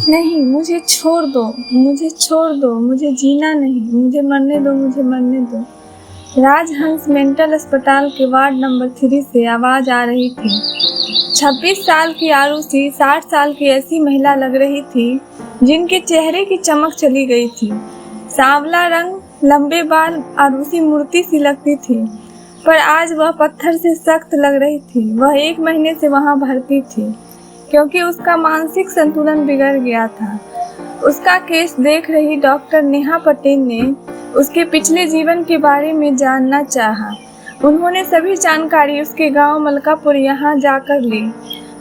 नहीं, मुझे छोड़ दो, मुझे छोड़ दो, मुझे जीना नहीं, मुझे मरने दो, मुझे मरने दो। राजहंस मेंटल अस्पताल के वार्ड नंबर 3 से आवाज आ रही थी। 26 साल की आरुषि 60 साल की ऐसी महिला लग रही थी जिनके चेहरे की चमक चली गई थी। सांवला रंग, लंबे बाल, आरुषि मूर्ति सी लगती थी, पर आज वह पत्थर से सख्त लग रही थी। वह 1 महीने से वहां भर्ती थी क्योंकि उसका मानसिक संतुलन बिगड़ गया था। उसका केस देख रही डॉक्टर नेहा पटेल ने उसके पिछले जीवन के बारे में जानना चाहा। उन्होंने सभी जानकारी उसके गांव मलकापुर यहाँ जाकर ली।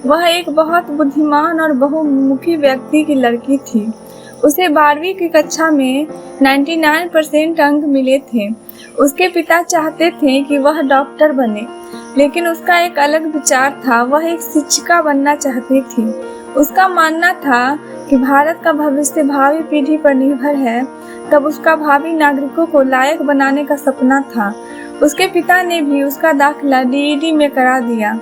वह एक बहुत बुद्धिमान और बहुमुखी व्यक्ति की लड़की थी। उसे 12वीं की कक्षा में 99% अंक मिले थे। उसके पिता चाहते थे कि वह डॉक्टर बने, लेकिन उसका एक अलग विचार था। वह एक शिक्षिका बनना चाहती थी। उसका मानना था कि भारत का भविष्य भावी पीढ़ी पर निर्भर है। तब उसका भावी नागरिकों को लायक बनाने का सपना था। उसके पिता ने भी उसका दाखिला डीईडी में करा दिया।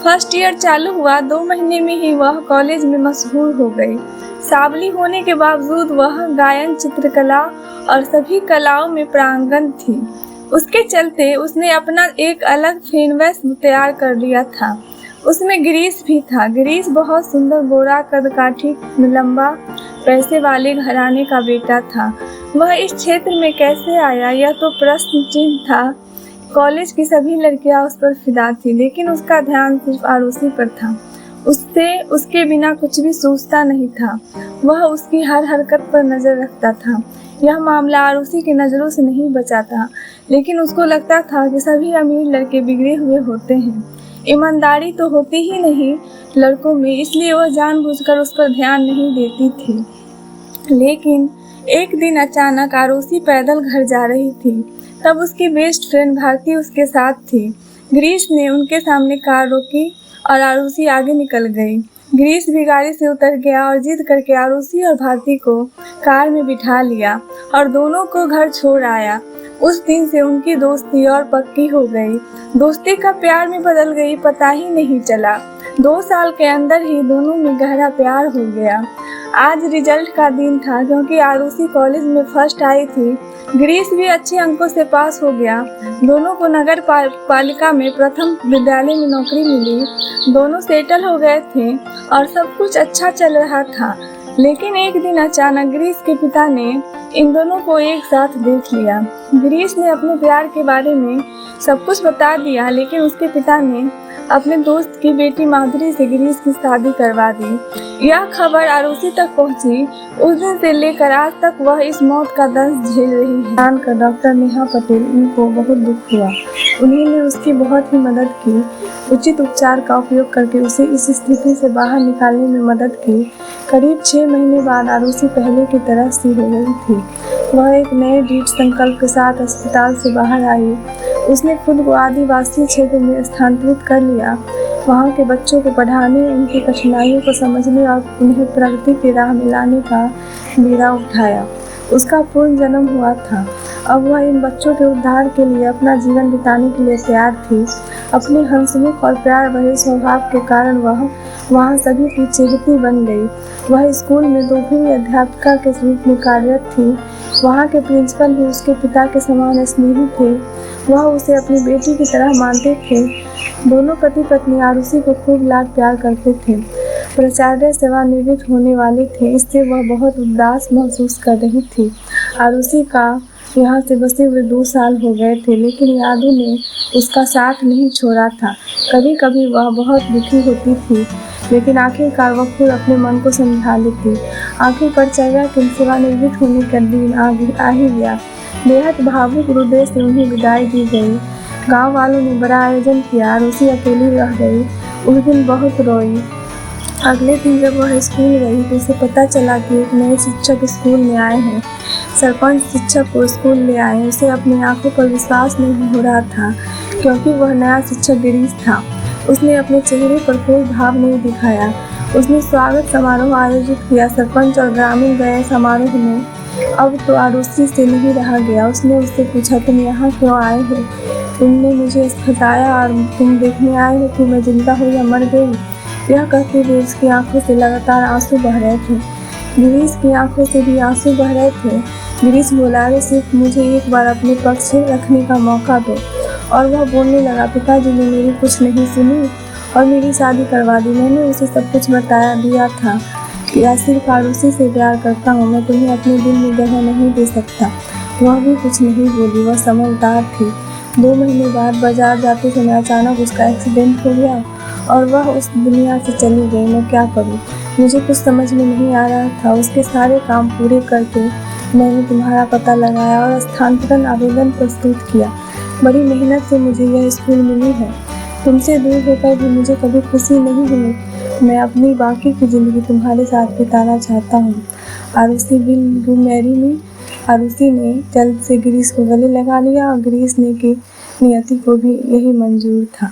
फर्स्ट ईयर चालू हुआ, 2 महीने में ही वह कॉलेज में मशहूर हो गई। सावली होने के बावजूद वह गायन, चित्रकला और सभी कलाओं में पारंगत थी। उसके चलते उसने अपना एक अलग फैनबेस तैयार कर लिया था। उसमें गिरीश भी था। गिरीश बहुत सुंदर, गोरा, कदकाठी, लंबा, पैसे वाले घराने का बेटा था। वह इस क्षेत्र में कैसे आया, यह तो प्रश्न चिन्ह था। कॉलेज की सभी लड़कियां उस पर फिदा थी, लेकिन उसका ध्यान सिर्फ आरुषि पर था। उसके बिना कुछ भी सोचता नहीं था। वह उसकी हर हरकत पर नजर रखता था। यह मामला आरुषि की नज़रों से नहीं बचा था, लेकिन उसको लगता था कि सभी अमीर लड़के बिगड़े हुए होते हैं। ईमानदारी तो होती ही नहीं लड़कों में, इसलिए वह जानबूझकर उस पर ध्यान नहीं देती थी। लेकिन एक दिन अचानक आरुषि पैदल घर जा रही थी। तब उसकी बेस्ट फ्रेंड भारती उसके साथ थी। गिरीश ने उनके सामने कार रोकी और आरुषि आगे निकल गई। गिरीश भी गाड़ी से उतर गया और जिद करके आरुषि और भारती को कार में बिठा लिया और दोनों को घर छोड़ आया। उस दिन से उनकी दोस्ती और पक्की हो गई। दोस्ती का प्यार में बदल गई, पता ही नहीं चला। 2 साल के अंदर ही दोनों में गहरा प्यार हो गया। आज रिजल्ट का दिन था क्योंकि आरुषि कॉलेज में फर्स्ट आई थी। गिरीश भी अच्छे अंकों से पास हो गया। दोनों को नगर पालिका में प्रथम विद्यालय में नौकरी मिली। दोनों सेटल हो गए थे और सब कुछ अच्छा चल रहा था। लेकिन एक दिन अचानक गिरीश के पिता ने इन दोनों को एक साथ देख लिया। गिरीश ने अपने प्यार के बारे में सब कुछ बता दिया, लेकिन उसके पिता ने अपने दोस्त की बेटी माधुरी से गिरीश की शादी करवा दी। यह खबर आरुषि तक पहुंची। उस दिन से लेकर आज तक वह इस मौत का दर्द झेल रही है। जानकर डॉक्टर नेहा पटेल इनको बहुत दुख हुआ। उन्होंने उसकी बहुत ही मदद की। उचित उपचार का उपयोग करके उसे इस स्थिति से बाहर निकालने में मदद की। करीब 6 महीने बाद आरुषि पहले की तरह सी हो गई थी। वह एक नए दृढ़ संकल्प के साथ अस्पताल से बाहर आई। उसने खुद को आदिवासी क्षेत्र में स्थानांतरित कर लिया। वहाँ के बच्चों को पढ़ाने, उनकी कठिनाइयों को समझने और उन्हें प्रगति की राह में लाने का बीड़ा उठाया। उसका पूर्ण जन्म हुआ था। अब वह इन बच्चों के उद्धार के लिए अपना जीवन बिताने के लिए तैयार थी। अपने हंसमुख और प्यार भरे स्वभाव के कारण वह वहाँ सभी की चहेती बन गई। वह स्कूल में 2वीं अध्यापिका के रूप में कार्यरत थी। वहाँ के प्रिंसिपल भी उसके पिता के समान स्नेही थे। वह उसे अपनी बेटी की तरह मानते थे। दोनों पति पत्नी आरुषि को खूब लाड प्यार करते थे। प्राचार्य सेवानिवृत्त होने वाले थे, इससे वह बहुत उदास महसूस कर रही थी। आरुषि का यहाँ से बसे हुए 2 साल हो गए थे, लेकिन यादों ने उसका साथ नहीं छोड़ा था। कभी कभी वह बहुत दुखी होती थी, लेकिन आखिरकार वह खुद अपने मन को समझा लेती। आखिर प्राचार्य के सेवानिवृत्त होने का दिन आ ही गया। बेहद भावुक हृदय से उन्हें विदाई दी गई। गांव वालों ने बड़ा आयोजन किया। आरुषि अकेली रह गई। उस दिन बहुत रोई। अगले दिन जब वह स्कूल गई तो उसे पता चला कि एक नए शिक्षक स्कूल में आए हैं। सरपंच शिक्षक को स्कूल ले आए। उसे अपनी आंखों पर विश्वास नहीं हो रहा था, क्योंकि वह नया शिक्षक गिरीश था। उसने अपने चेहरे पर कोई भाव नहीं दिखाया। उसने स्वागत समारोह आयोजित किया। सरपंच और ग्रामीण गए समारोह में। अब तो आरुषि से नहीं रहा गया। उसने उससे पूछा, तुम यहाँ क्यों आए हो? तुमने मुझे फंसाया और तुम देखने आए हो कि मैं जिंदा हूँ या मर गई? यह कहते हुए उसकी आंखों से लगातार आंसू बह रहे थे। गिरीश की आंखों से भी आंसू बह रहे थे। गिरीश बोला, अरे सिर्फ मुझे एक बार अपने पक्ष रखने का मौका दो। और वह बोलने लगा, पिताजी ने मेरी कुछ नहीं सुनी और मेरी शादी करवा दी। मैंने उसे सब कुछ बता दिया था कि सिर्फ आरुषि से प्यार करता हूँ, मैं तुम्हें अपने दिल में जगह नहीं दे सकता। वह भी कुछ नहीं बोली, वह समझदार थी। 2 महीने बाद बाजार जाते समय अचानक उसका एक्सीडेंट हो गया और वह उस दुनिया से चली गई। मैं क्या करूँ? मुझे कुछ समझ में नहीं आ रहा था। उसके सारे काम पूरे करके मैंने तुम्हारा पता लगाया और स्थानांतरण आवेदन प्रस्तुत किया। बड़ी मेहनत से मुझे यह स्कूल मिली है। तुमसे दूर होकर भी मुझे कभी खुशी नहीं हुई। मैं अपनी बाकी की ज़िंदगी तुम्हारे साथ बिताना चाहता हूँ। Arushi will you marry me? Arushi ने जल्द से गिरीश को गले लगा लिया और गिरीश ने की नियति को भी यही मंजूर था।